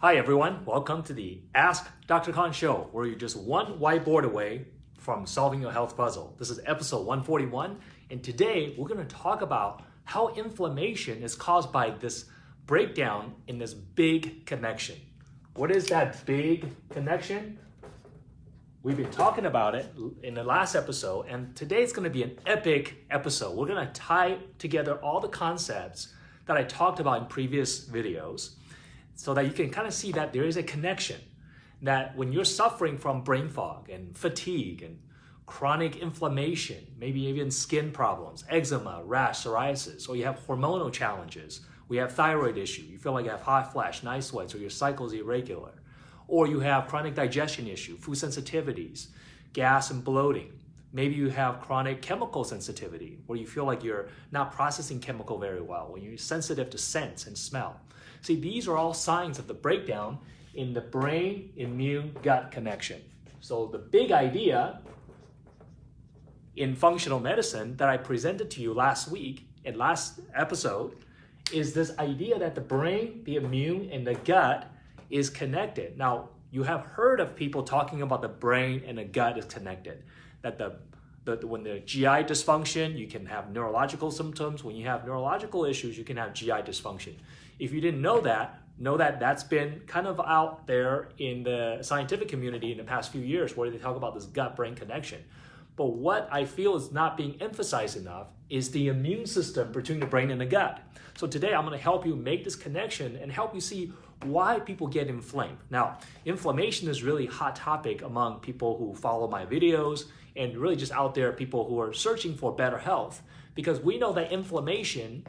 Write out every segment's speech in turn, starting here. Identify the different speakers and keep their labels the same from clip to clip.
Speaker 1: Hi everyone, welcome to the Ask Dr. Khan show, where you're just one whiteboard away from solving your health puzzle. This is episode 141, and today we're going to talk about how inflammation is caused by this breakdown in this big connection. What is that big connection? We've been talking about it in the last episode, and today it's going to be an epic episode. We're going to tie together all the concepts that I talked about in previous videos, so that you can kind of see that there is a connection, that when you're suffering from brain fog and fatigue and chronic inflammation, maybe even skin problems, eczema, rash, psoriasis, or you have hormonal challenges, we have thyroid issue, you feel like you have hot flash, night sweats, or your cycle is irregular, or you have chronic digestion issue, food sensitivities, gas and bloating. Maybe you have chronic chemical sensitivity, where you feel like you're not processing chemical very well, when you're sensitive to scents and smell. See, these are all signs of the breakdown in the brain-immune-gut connection. So the big idea in functional medicine that I presented to you last week in last episode is this idea that the brain, the immune, and the gut is connected. Now, you have heard of people talking about the brain and the gut is connected, that when the GI dysfunction, you can have neurological symptoms. When you have neurological issues, you can have GI dysfunction. If you didn't know that that's been kind of out there in the scientific community in the past few years, where they talk about this gut-brain connection. But what I feel is not being emphasized enough is the immune system between the brain and the gut. So today I'm going to help you make this connection and help you see why people get inflamed. Now, inflammation is really a hot topic among people who follow my videos and really just out there, people who are searching for better health, because we know that inflammation,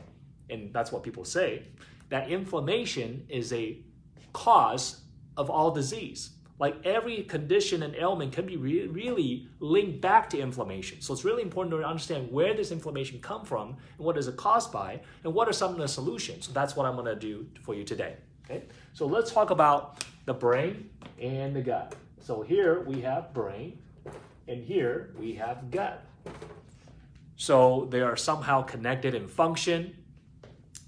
Speaker 1: and that's what people say, that inflammation is a cause of all disease. Like every condition and ailment can be really linked back to inflammation. So it's really important to understand where does inflammation come from and what is it caused by and what are some of the solutions. So that's what I'm gonna do for you today, okay? So let's talk about the brain and the gut. So here we have brain and here we have gut. So they are somehow connected in function.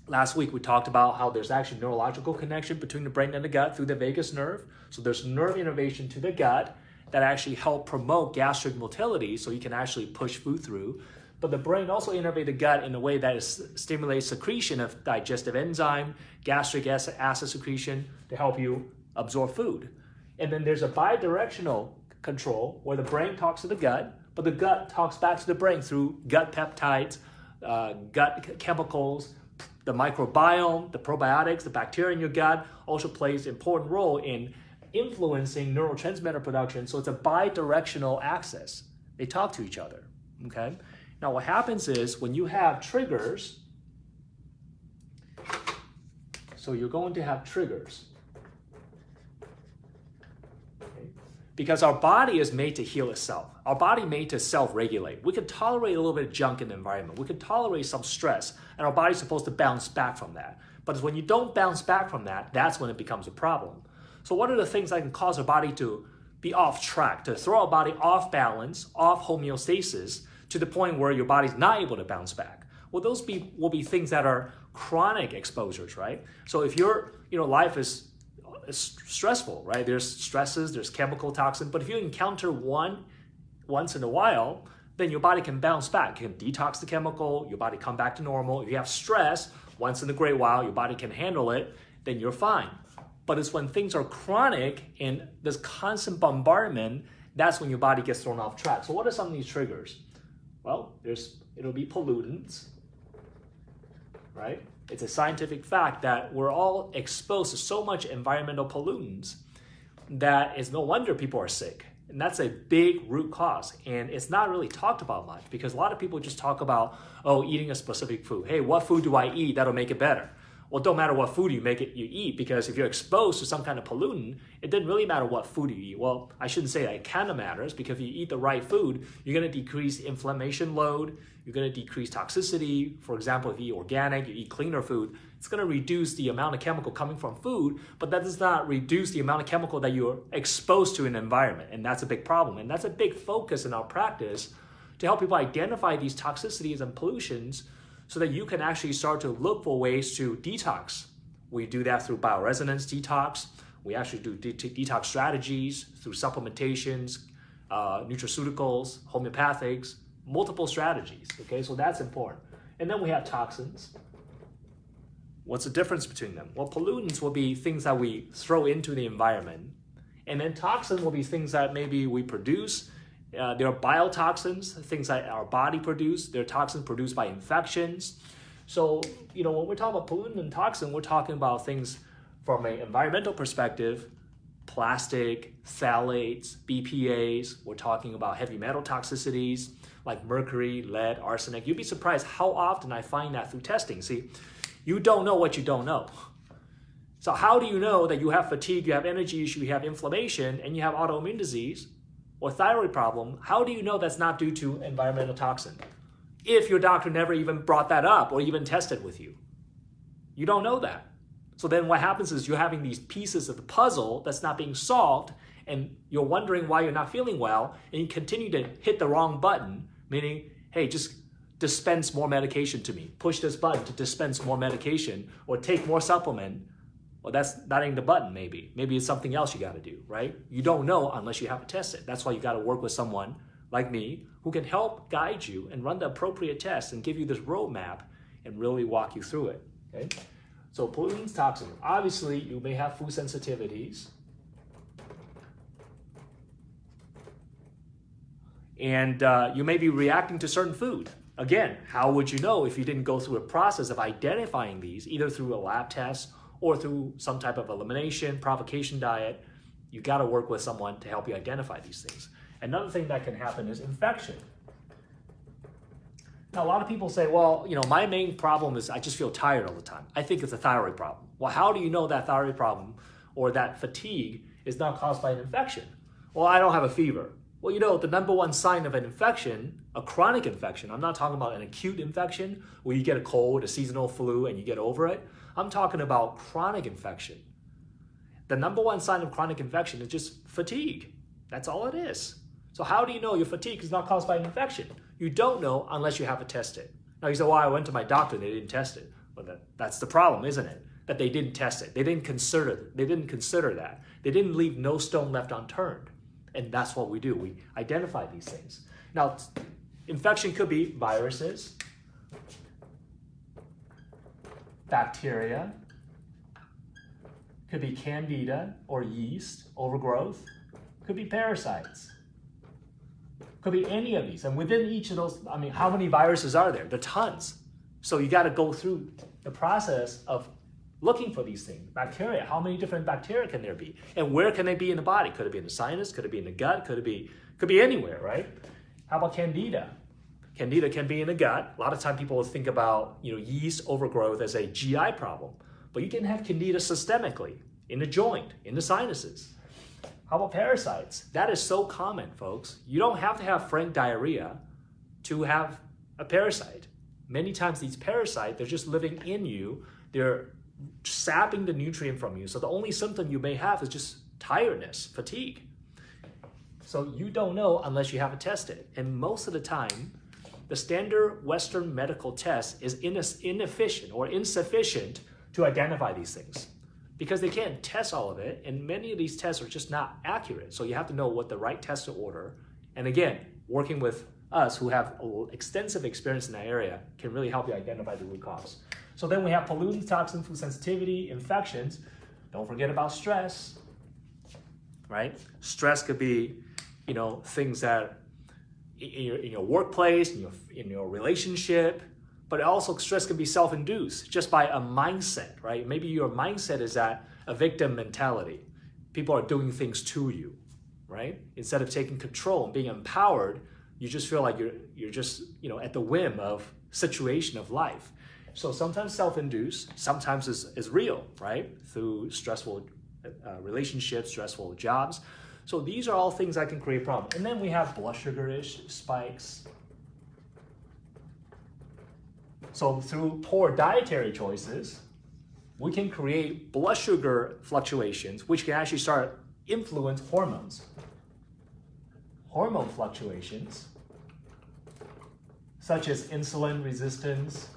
Speaker 1: Last week, we talked about how there's actually neurological connection between the brain and the gut through the vagus nerve. So there's nerve innervation to the gut that actually help promote gastric motility so you can actually push food through. But the brain also innervates the gut in a way that stimulates secretion of digestive enzyme, gastric acid secretion to help you absorb food. And then there's a bidirectional control where the brain talks to the gut, but the gut talks back to the brain through gut peptides, gut chemicals. The microbiome, the probiotics, the bacteria in your gut also plays an important role in influencing neurotransmitter production. So it's a bi-directional axis. They talk to each other, okay? Now what happens is when you have triggers, so you're going to have triggers, okay? Because our body is made to heal itself. Our body made to self-regulate. We can tolerate a little bit of junk in the environment. We can tolerate some stress, and our body's supposed to bounce back from that. But it's when you don't bounce back from that, that's when it becomes a problem. So what are the things that can cause our body to be off track, to throw our body off balance, off homeostasis, to the point where your body's not able to bounce back? Well, those will be things that are chronic exposures, right? So if your life is stressful, right? There's stresses, there's chemical toxin, but if you encounter once in a while, then your body can bounce back. You can detox the chemical, your body come back to normal. If you have stress, once in a great while, your body can handle it, then you're fine. But it's when things are chronic and this constant bombardment, that's when your body gets thrown off track. So what are some of these triggers? Well, it'll be pollutants, right? It's a scientific fact that we're all exposed to so much environmental pollutants that it's no wonder people are sick. And that's a big root cause. And it's not really talked about much because a lot of people just talk about, oh, eating a specific food. Hey, what food do I eat that'll make it better? Well, it don't matter what food you eat, because if you're exposed to some kind of pollutant, it doesn't really matter what food you eat. Well, I shouldn't say that it kind of matters, because if you eat the right food, you're going to decrease inflammation load, you're going to decrease toxicity. For example, if you eat organic, you eat cleaner food, it's going to reduce the amount of chemical coming from food, but that does not reduce the amount of chemical that you're exposed to in the environment, and that's a big problem. And that's a big focus in our practice, to help people identify these toxicities and pollutions so that you can actually start to look for ways to detox. We do that through bioresonance detox. We actually do detox strategies through supplementations, nutraceuticals, homeopathics, multiple strategies, okay? So that's important. And then we have toxins. What's the difference between them? Well, pollutants will be things that we throw into the environment. And then toxins will be things that maybe we produce. There are biotoxins, things that our body produce. They're toxins produced by infections. So, when we're talking about pollutant and toxin, we're talking about things from an environmental perspective, plastic, phthalates, BPAs. We're talking about heavy metal toxicities like mercury, lead, arsenic. You'd be surprised how often I find that through testing. See, you don't know what you don't know. So how do you know that you have fatigue, you have energy issue, you have inflammation, and you have autoimmune disease or thyroid problem? How do you know that's not due to environmental toxin? If your doctor never even brought that up or even tested with you. You don't know that. So then what happens is you're having these pieces of the puzzle that's not being solved, and you're wondering why you're not feeling well, and you continue to hit the wrong button, meaning, hey, just dispense more medication to me. Push this button to dispense more medication or take more supplement. Well, that ain't the button, maybe. Maybe it's something else you got to do, right? You don't know unless you have to test it. That's why you got to work with someone like me who can help guide you and run the appropriate tests and give you this roadmap and really walk you through it, okay? So pollutants, toxins. Obviously, you may have food sensitivities. And you may be reacting to certain food. Again, how would you know if you didn't go through a process of identifying these, either through a lab test or through some type of elimination, provocation diet? You got to work with someone to help you identify these things. Another thing that can happen is infection. Now, a lot of people say, well, my main problem is I just feel tired all the time. I think it's a thyroid problem. Well, how do you know that thyroid problem or that fatigue is not caused by an infection? Well, I don't have a fever. Well, the number one sign of an infection, a chronic infection, I'm not talking about an acute infection where you get a cold, a seasonal flu, and you get over it. I'm talking about chronic infection. The number one sign of chronic infection is just fatigue. That's all it is. So how do you know your fatigue is not caused by an infection? You don't know unless you have it tested. Now you say, well, I went to my doctor and they didn't test it. Well, that's the problem, isn't it? That they didn't test it. They didn't consider that. They didn't leave no stone left unturned. And that's what we do. We identify these things. Now, infection could be viruses, bacteria, could be candida or yeast, overgrowth, could be parasites, could be any of these. And within each of those, how many viruses are there? There are tons. So you got to go through the process of looking for these things. Bacteria, how many different bacteria can there be? And where can they be in the body? Could it be in the sinus? Could it be in the gut? Could be anywhere, right? How about candida? Candida can be in the gut. A lot of times people will think about yeast overgrowth as a GI problem, but you can have candida systemically, in the joint, in the sinuses. How about parasites? That is so common, folks. You don't have to have frank diarrhea to have a parasite. Many times these parasites, they're just living in you. They're sapping the nutrient from you. So the only symptom you may have is just tiredness, fatigue. So you don't know unless you have it tested. And most of the time, the standard Western medical test is inefficient or insufficient to identify these things because they can't test all of it. And many of these tests are just not accurate. So you have to know what the right test to order. And again, working with us who have extensive experience in that area can really help you identify the root cause. So then we have pollutants, toxins, food sensitivity, infections. Don't forget about stress, right? Stress could be, things that in your workplace, in your relationship, but also stress can be self-induced just by a mindset, right? Maybe your mindset is that a victim mentality. People are doing things to you, right? Instead of taking control and being empowered, you just feel like you're just, at the whim of situation of life. So sometimes self-induced, sometimes is real, right? Through stressful relationships, stressful jobs. So these are all things that can create problems. And then we have blood sugar spikes. So through poor dietary choices, we can create blood sugar fluctuations, which can actually start influence hormones. Hormone fluctuations such as insulin resistance,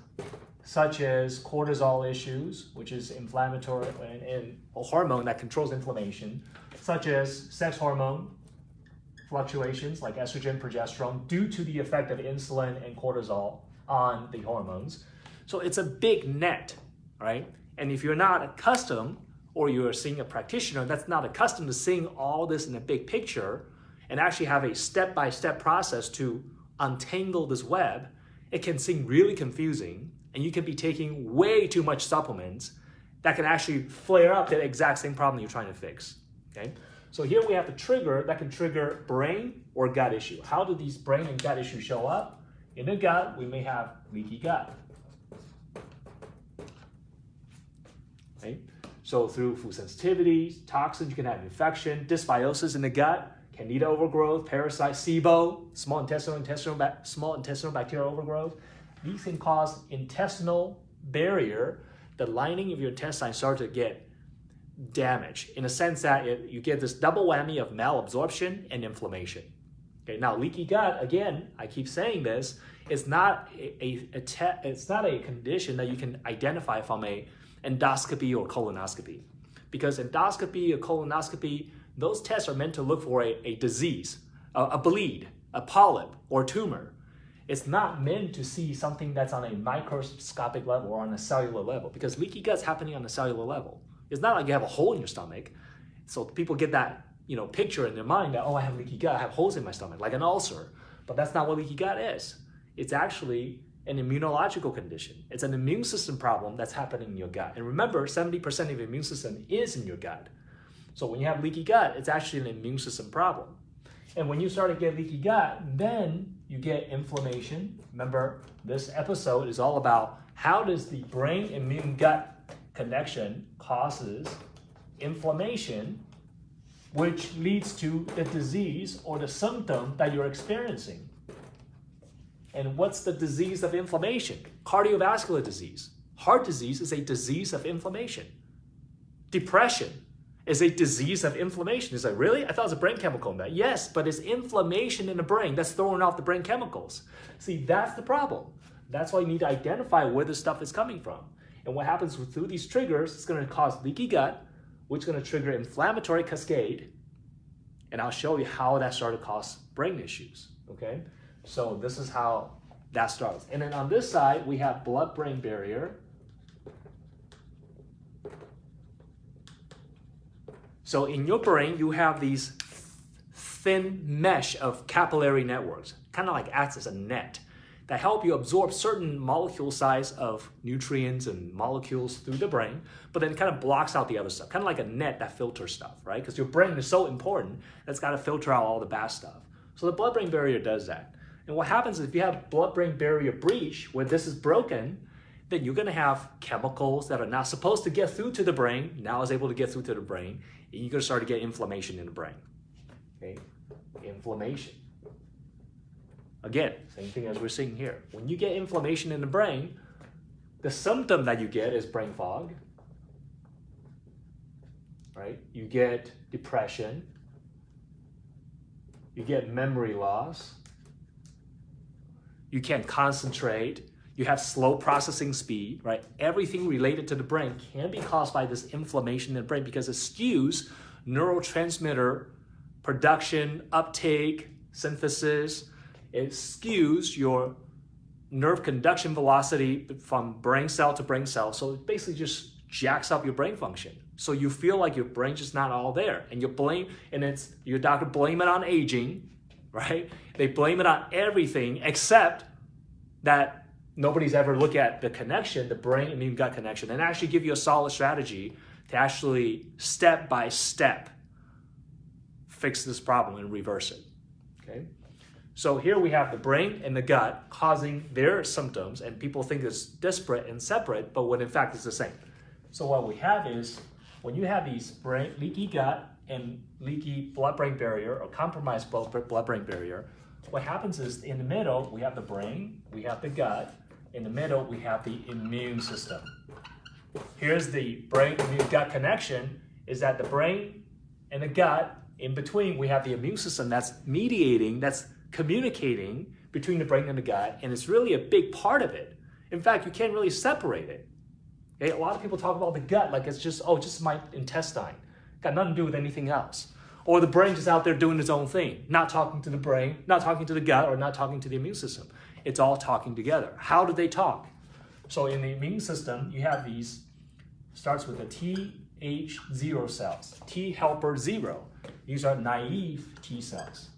Speaker 1: such as cortisol issues, which is inflammatory and a hormone that controls inflammation, such as sex hormone fluctuations like estrogen, progesterone, due to the effect of insulin and cortisol on the hormones. So it's a big net, right? And if you're not accustomed, or you're seeing a practitioner that's not accustomed to seeing all this in a big picture and actually have a step-by-step process to untangle this web, it can seem really confusing, and you can be taking way too much supplements that can actually flare up the exact same problem you're trying to fix, okay? So here we have the trigger that can trigger brain or gut issue. How do these brain and gut issues show up? In the gut, we may have leaky gut, okay? So through food sensitivities, toxins, you can have infection, dysbiosis in the gut, candida overgrowth, parasite, SIBO, small intestinal bacterial overgrowth. These can cause intestinal barrier, the lining of your intestine start to get damaged in a sense that you get this double whammy of malabsorption and inflammation. Okay, now leaky gut, again, I keep saying this, it's not a condition that you can identify from a endoscopy or colonoscopy, because endoscopy or colonoscopy, those tests are meant to look for a disease, a bleed, a polyp, or tumor. It's not meant to see something that's on a microscopic level or on a cellular level, because leaky gut's happening on a cellular level. It's not like you have a hole in your stomach. So people get that picture in their mind that, oh, I have leaky gut, I have holes in my stomach, like an ulcer. But that's not what leaky gut is. It's actually an immunological condition. It's an immune system problem that's happening in your gut. And remember, 70% of your immune system is in your gut. So when you have leaky gut, it's actually an immune system problem. And when you start to get leaky gut, then you get inflammation. Remember, this episode is all about how does the brain-immune-gut connection causes inflammation, which leads to the disease or the symptom that you're experiencing. And what's the disease of inflammation? Cardiovascular disease. Heart disease is a disease of inflammation. Depression is a disease of inflammation. It's like, really? I thought it was a brain chemical in that. Yes, but it's inflammation in the brain that's throwing off the brain chemicals. See, that's the problem. That's why you need to identify where this stuff is coming from. And what happens through these triggers, it's going to cause leaky gut, which is going to trigger inflammatory cascade. And I'll show you how that started to cause brain issues, okay? So this is how that starts. And then on this side, we have blood-brain barrier. So in your brain, you have these thin mesh of capillary networks, kind of like acts as a net that help you absorb certain molecule size of nutrients and molecules through the brain, but then kind of blocks out the other stuff, kind of like a net that filters stuff, right? Because your brain is so important that it's got to filter out all the bad stuff. So the blood-brain barrier does that. And what happens is if you have blood-brain barrier breach, where this is broken, then you're going to have chemicals that are not supposed to get through to the brain, now is able to get through to the brain, and you're going to start to get inflammation in the brain. Okay? Inflammation. Again, same thing as we're seeing here. When you get inflammation in the brain, the symptom that you get is brain fog, right? You get depression, you get memory loss, you can't concentrate, you have slow processing speed, right? Everything related to the brain can be caused by this inflammation in the brain because it skews neurotransmitter production, uptake, synthesis. It skews your nerve conduction velocity from brain cell to brain cell. So it basically just jacks up your brain function. So you feel like your brain's just not all there. And your doctor blame it on aging, right? They blame it on everything except that nobody's ever looked at the connection, the brain-immune-gut connection, and actually give you a solid strategy to actually step by step fix this problem and reverse it, okay? So here we have the brain and the gut causing their symptoms, and people think it's disparate and separate, but when in fact it's the same. So what we have is, when you have these leaky gut and leaky blood-brain barrier or compromised blood-brain barrier, what happens is in the middle, we have the brain, we have the gut, in the middle, we have the immune system. Here's the brain-immune-gut connection, is that the brain and the gut, in between, we have the immune system that's mediating, that's communicating between the brain and the gut, and it's really a big part of it. In fact, you can't really separate it. Okay? A lot of people talk about the gut like it's just, oh, just my intestine. Got nothing to do with anything else. Or the brain just out there doing its own thing, not talking to the brain, not talking to the gut, or not talking to the immune system. It's all talking together. How do they talk? So in the immune system, you have these, starts with the Th0 cells, T helper 0. These are naive T cells.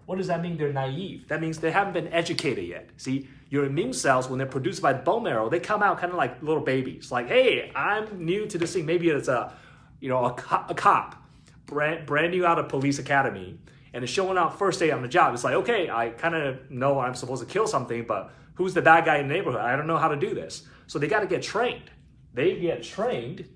Speaker 1: What does that mean they're naive? That means they haven't been educated yet. See, your immune cells, when they're produced by the bone marrow, they come out kind of like little babies. Like, hey, I'm new to this thing. Maybe it's a cop, brand new out of police academy, and it's showing out first day on the job. It's like, okay, I kind of know I'm supposed to kill something, but who's the bad guy in the neighborhood? I don't know how to do this. So they got to get trained. They get trained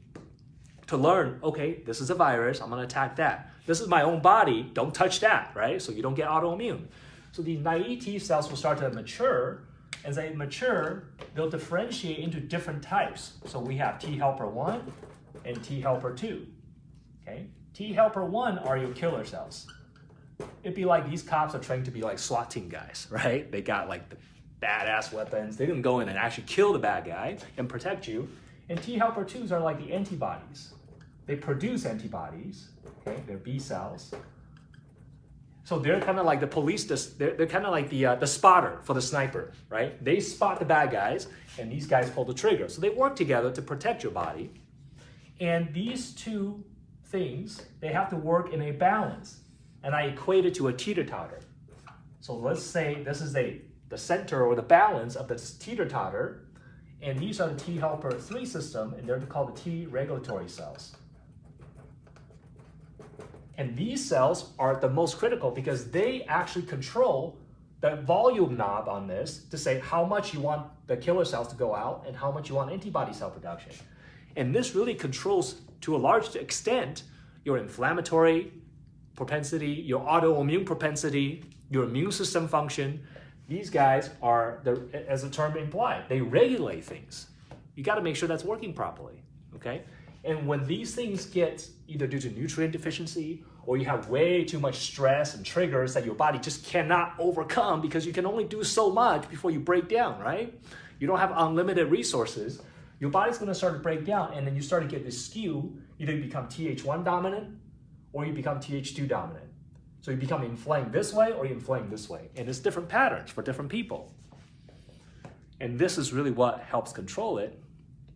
Speaker 1: to learn, okay, this is a virus, I'm going to attack that. This is my own body, don't touch that, right? So you don't get autoimmune. So these naive T cells will start to mature. As they mature, they'll differentiate into different types. So we have T helper 1 and T helper 2. Okay? T helper 1 are your killer cells. It'd be like these cops are trained to be like SWAT team guys, right? They got like the badass weapons. They can go in and actually kill the bad guy and protect you. And T helper 2s are like the antibodies. They produce antibodies, okay? They're B cells. So they're kind of like the police, they're kind of like the spotter for the sniper, right? They spot the bad guys, and these guys pull the trigger. So they work together to protect your body. And these two things, they have to work in a balance. And I equate it to a teeter-totter. So let's say this is the center or the balance of the teeter-totter, and these are the T helper 3 system, and they're called the T regulatory cells. And these cells are the most critical because they actually control the volume knob on this to say how much you want the killer cells to go out and how much you want antibody cell production. And this really controls, to a large extent, your inflammatory propensity, your autoimmune propensity, your immune system function. These guys are, as the term implies, they regulate things. You got to make sure that's working properly, okay? And when these things get either due to nutrient deficiency or you have way too much stress and triggers that your body just cannot overcome because you can only do so much before you break down, right? You don't have unlimited resources. Your body's going to start to break down, and then you start to get this skew. Either you become Th1 dominant or you become Th2 dominant. So you become inflamed this way or you inflame this way. And it's different patterns for different people. And this is really what helps control it.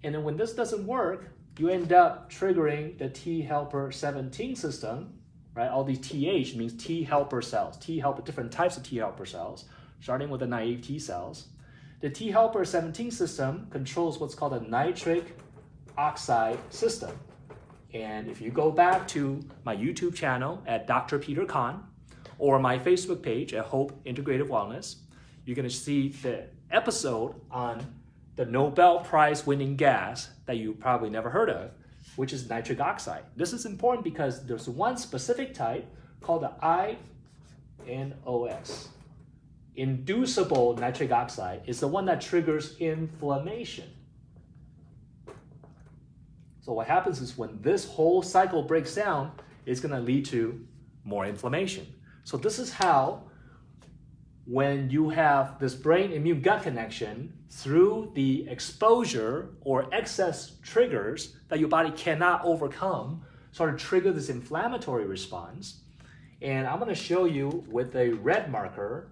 Speaker 1: And then when this doesn't work, you end up triggering the T helper 17 system, right? All these TH means T helper cells, different types of T helper cells, starting with the naive T cells. The T helper 17 system controls what's called a nitric oxide system. And if you go back to my YouTube channel at Dr. Peter Kahn or my Facebook page at Hope Integrative Wellness, you're going to see the episode on the Nobel Prize winning gas that you probably never heard of, which is nitric oxide. This is important because there's one specific type called the INOS. Inducible nitric oxide is the one that triggers inflammation. So what happens is when this whole cycle breaks down, it's going to lead to more inflammation. So this is how, when you have this brain immune gut connection, through the exposure or excess triggers that your body cannot overcome, sort of trigger this inflammatory response. And I'm going to show you with a red marker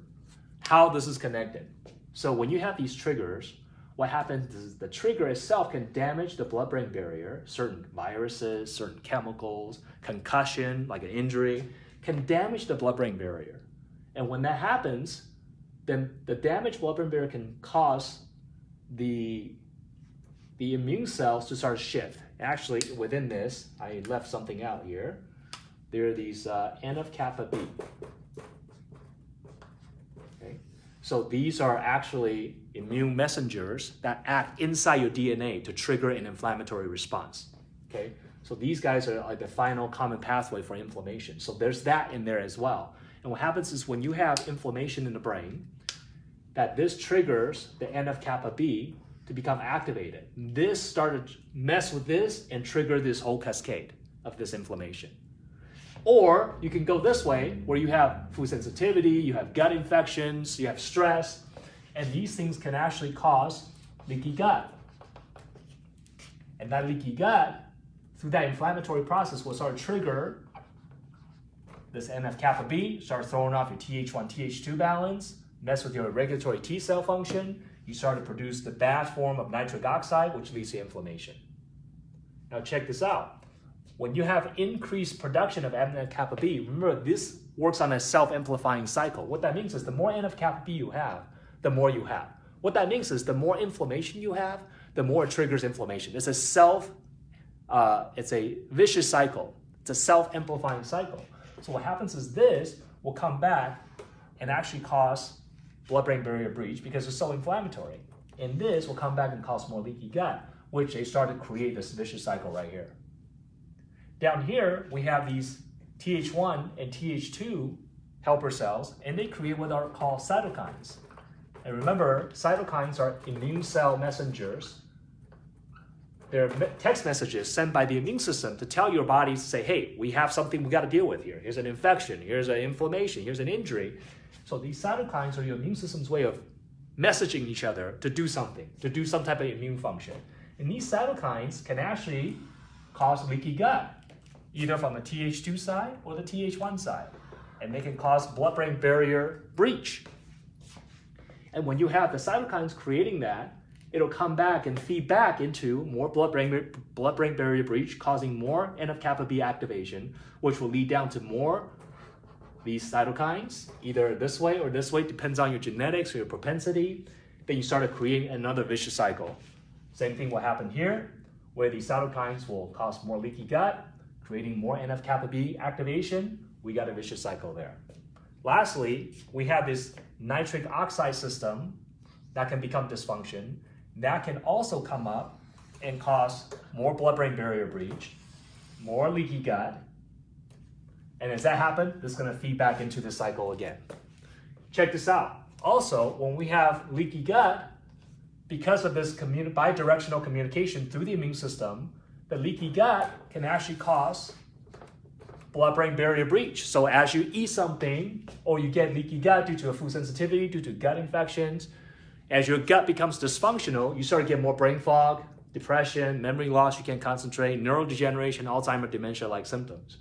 Speaker 1: how this is connected. So when you have these triggers, what happens is the trigger itself can damage the blood-brain barrier. Certain viruses, certain chemicals, concussion, like an injury, can damage the blood-brain barrier. And when that happens, then the damaged blood-brain barrier can cause the immune cells to start to shift. Actually, within this, I left something out here. There are these NF-kappa B. Okay? So these are actually immune messengers that act inside your DNA to trigger an inflammatory response. Okay? So these guys are like the final common pathway for inflammation. So there's that in there as well. And what happens is when you have inflammation in the brain, that this triggers the NF-kappa B to become activated. This started to mess with this and trigger this whole cascade of this inflammation. Or you can go this way, where you have food sensitivity, you have gut infections, you have stress, and these things can actually cause leaky gut. And that leaky gut, through that inflammatory process, will start to trigger this NF-kappa B, start throwing off your Th1, Th2 balance, mess with your regulatory T cell function. You start to produce the bad form of nitric oxide, which leads to inflammation. Now check this out. When you have increased production of NF-kappa B, remember this works on a self-amplifying cycle. What that means is the more NF-kappa B you have, the more you have. What that means is the more inflammation you have, the more it triggers inflammation. It's a vicious cycle. It's a self-amplifying cycle. So what happens is this will come back and actually cause blood-brain barrier breach because it's so inflammatory. And this will come back and cause more leaky gut, which they start to create this vicious cycle right here. Down here, we have these Th1 and Th2 helper cells, and they create what are called cytokines. And remember, cytokines are immune cell messengers. They're text messages sent by the immune system to tell your body to say, hey, we have something we got to deal with here. Here's an infection, here's an inflammation, here's an injury. So these cytokines are your immune system's way of messaging each other to do something, to do some type of immune function. And these cytokines can actually cause leaky gut, either from the Th2 side or the Th1 side. And they can cause blood-brain barrier breach. And when you have the cytokines creating that, it'll come back and feed back into more blood-brain barrier breach, causing more NF-kappa B activation, which will lead down to more these cytokines, either this way or this way, depends on your genetics or your propensity. Then you start to create another vicious cycle. Same thing will happen here, where these cytokines will cause more leaky gut, creating more NF-kappa B activation. We got a vicious cycle there. Lastly, we have this nitric oxide system that can become dysfunction. That can also come up and cause more blood-brain barrier breach, more leaky gut. And as that happens, this is going to feed back into the cycle again. Check this out. Also, when we have leaky gut, because of this bidirectional communication through the immune system, the leaky gut can actually cause blood-brain barrier breach. So as you eat something or you get leaky gut due to a food sensitivity, due to gut infections, as your gut becomes dysfunctional, you start to get more brain fog, depression, memory loss, you can't concentrate, neurodegeneration, Alzheimer's, dementia-like symptoms.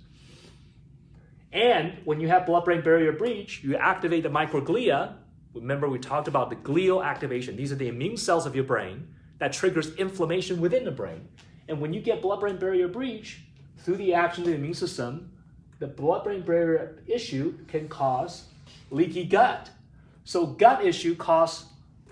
Speaker 1: And when you have blood-brain barrier breach, you activate the microglia. Remember, we talked about the glial activation. These are the immune cells of your brain that triggers inflammation within the brain. And when you get blood-brain barrier breach, through the action of the immune system, the blood-brain barrier issue can cause leaky gut. So gut issue causes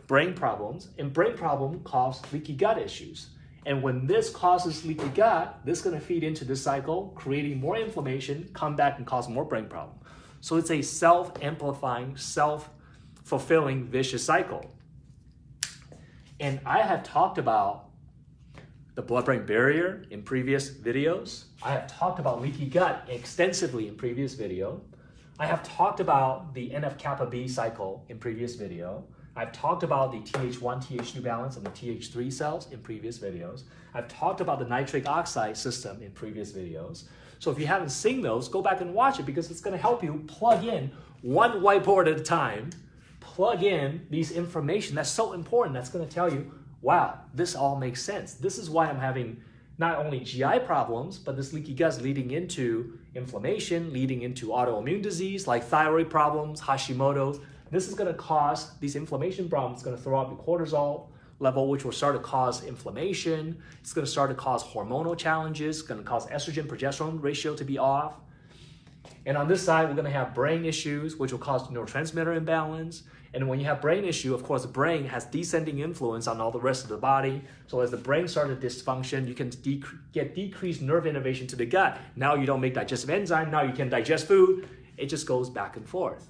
Speaker 1: brain problems, and brain problem cause leaky gut issues. And when this causes leaky gut, this is going to feed into this cycle, creating more inflammation, come back and cause more brain problem. So it's a self-amplifying, self-fulfilling vicious cycle. And I have talked about the blood-brain barrier in previous videos. I have talked about leaky gut extensively in previous video. I have talked about the NF-kappa B cycle in previous video. I've talked about the Th1, Th2 balance and the Th3 cells in previous videos. I've talked about the nitric oxide system in previous videos. So if you haven't seen those, go back and watch it because it's going to help you plug in one whiteboard at a time, plug in these information that's so important that's going to tell you, wow, this all makes sense. This is why I'm having not only GI problems, but this leaky gut is leading into inflammation, leading into autoimmune disease like thyroid problems, hashimotos. This is going to cause these inflammation problems. It's going to throw up your cortisol level, which will start to cause inflammation. It's going to start to cause hormonal challenges. It's going to cause estrogen-progesterone ratio to be off. And on this side, we're going to have brain issues, which will cause neurotransmitter imbalance. And when you have brain issue, of course, the brain has descending influence on all the rest of the body. So as the brain starts to dysfunction, you can get decreased nerve innervation to the gut. Now you don't make digestive enzyme. Now you can digest food. It just goes back and forth.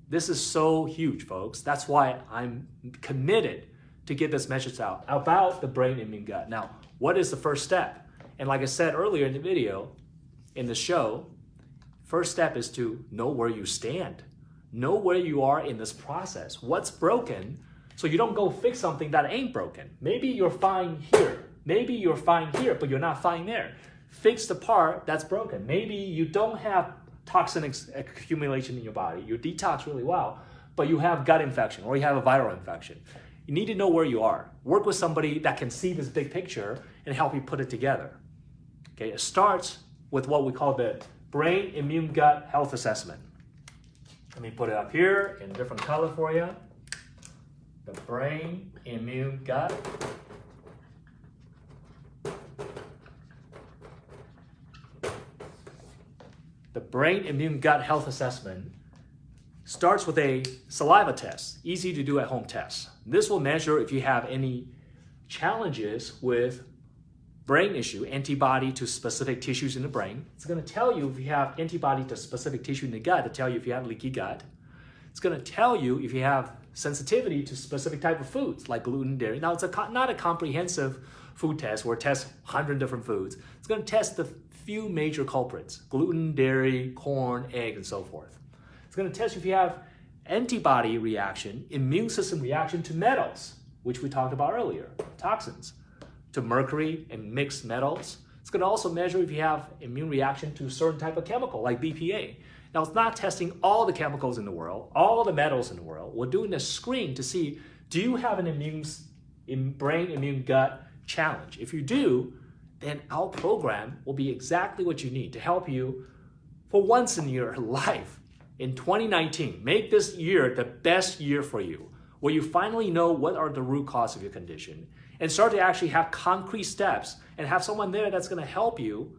Speaker 1: This is so huge, folks. That's why I'm committed to get this message out about the brain immune gut. Now, what is the first step? And like I said earlier in the video, in the show, first step is to know where you stand. Know where you are in this process. What's broken, so you don't go fix something that ain't broken. Maybe you're fine here. Maybe you're fine here, but you're not fine there. fix the part that's broken. Maybe you don't have toxin accumulation in your body. You detox really well, but you have gut infection or you have a viral infection. You need to know where you are. Work with somebody that can see this big picture and help you put it together. Okay, it starts with what we call the Brain Immune Gut Health Assessment. Let me put it up here in a different color for you. The Brain Immune Gut. The Brain Immune Gut Health Assessment starts with a saliva test, easy to do at home test. This will measure if you have any challenges with brain issue, antibody to specific tissues in the brain. It's going to tell you if you have antibody to specific tissue in the gut, to tell you if you have leaky gut. It's going to tell you if you have sensitivity to specific type of foods like gluten, dairy. Now, it's not a comprehensive food test where it tests 100 different foods. It's going to test the few major culprits: gluten, dairy, corn, egg, and so forth. It's going to test if you have antibody reaction, immune system reaction to metals, which we talked about earlier, toxins, to mercury and mixed metals. It's going to also measure if you have immune reaction to a certain type of chemical like BPA. Now, it's not testing all the chemicals in the world, all the metals in the world. We're doing a screen to see, do you have an brain immune gut challenge? If you do, then our program will be exactly what you need to help you for once in your life. In 2019, make this year the best year for you, where you finally know what are the root cause of your condition and start to actually have concrete steps and have someone there that's going to help you,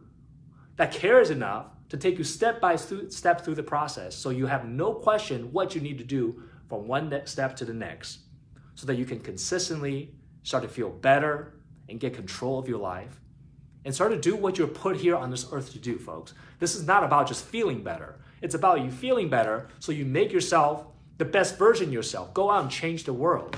Speaker 1: that cares enough to take you step by step through the process, so you have no question what you need to do from one step to the next, so that you can consistently start to feel better and get control of your life and start to do what you're put here on this earth to do, folks. This is not about just feeling better. It's about you feeling better so you make yourself the best version of yourself. Go out and change the world.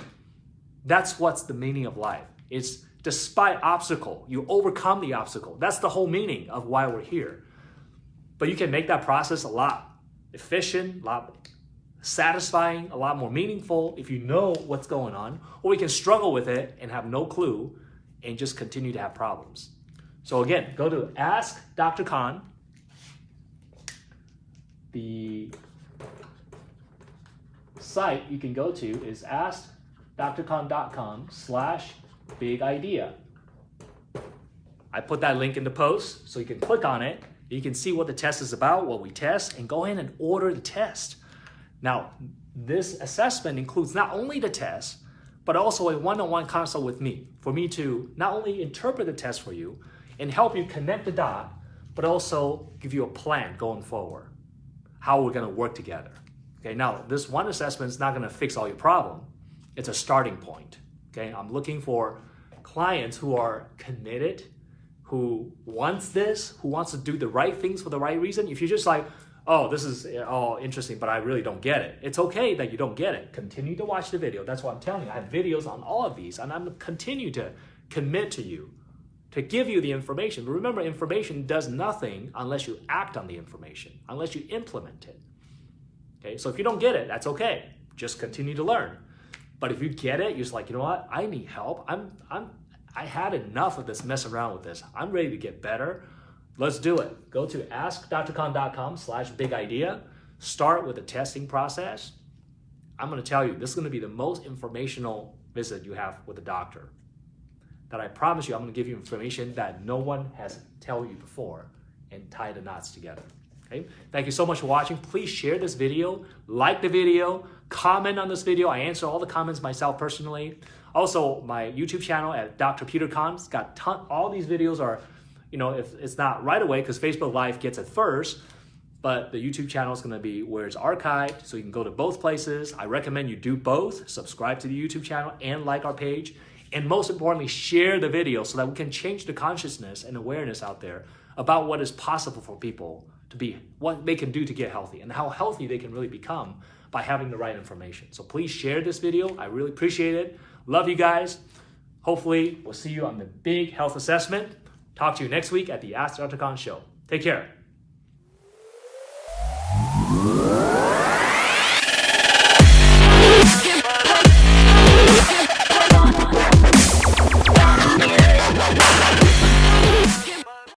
Speaker 1: That's what's the meaning of life. It's despite obstacle, you overcome the obstacle. That's the whole meaning of why we're here. But you can make that process a lot efficient, a lot satisfying, a lot more meaningful if you know what's going on, or we can struggle with it and have no clue and just continue to have problems. So again, go to Ask Dr. Khan. The site you can go to is askdrkhan.com/big idea. I put that link in the post so you can click on it. You can see what the test is about, what we test, and go ahead and order the test. Now, this assessment includes not only the test, but also a one-on-one consult with me, for me to not only interpret the test for you and help you connect the dot, but also give you a plan going forward, how we're gonna work together. Okay, now this one assessment is not gonna fix all your problem. It's a starting point, okay? I'm looking for clients who are committed, who wants this, who wants to do the right things for the right reason. If you're just like, oh, this is all interesting, but I really don't get it. It's okay that you don't get it. Continue to watch the video. That's what I'm telling you. I have videos on all of these, and I'm continue to commit to you, to give you the information. But remember, information does nothing unless you act on the information, unless you implement it. Okay, so if you don't get it, that's okay. Just continue to learn. But if you get it, you're just like, you know what? I need help. I had enough of this messing around with this. I'm ready to get better. Let's do it. Go to askdrkhan.com/big idea. Start with the testing process. I'm going to tell you, this is going to be the most informational visit you have with a doctor. That I promise you, I'm going to give you information that no one has told you before and tie the knots together. Okay? Thank you so much for watching. Please share this video, like the video, comment on this video. I answer all the comments myself personally. Also, my YouTube channel at Dr. Peter Khan's got all these videos are, you know, if it's not right away because Facebook Live gets it first, but the YouTube channel is going to be where it's archived, so you can go to both places. I recommend you do both. Subscribe to the YouTube channel and like our page. And most importantly, share the video so that we can change the consciousness and awareness out there about what is possible for people to be, what they can do to get healthy and how healthy they can really become by having the right information. So please share this video. I really appreciate it. Love you guys. Hopefully, we'll see you on the big health assessment. Talk to you next week at the Ask Dr. Khan show. Take care.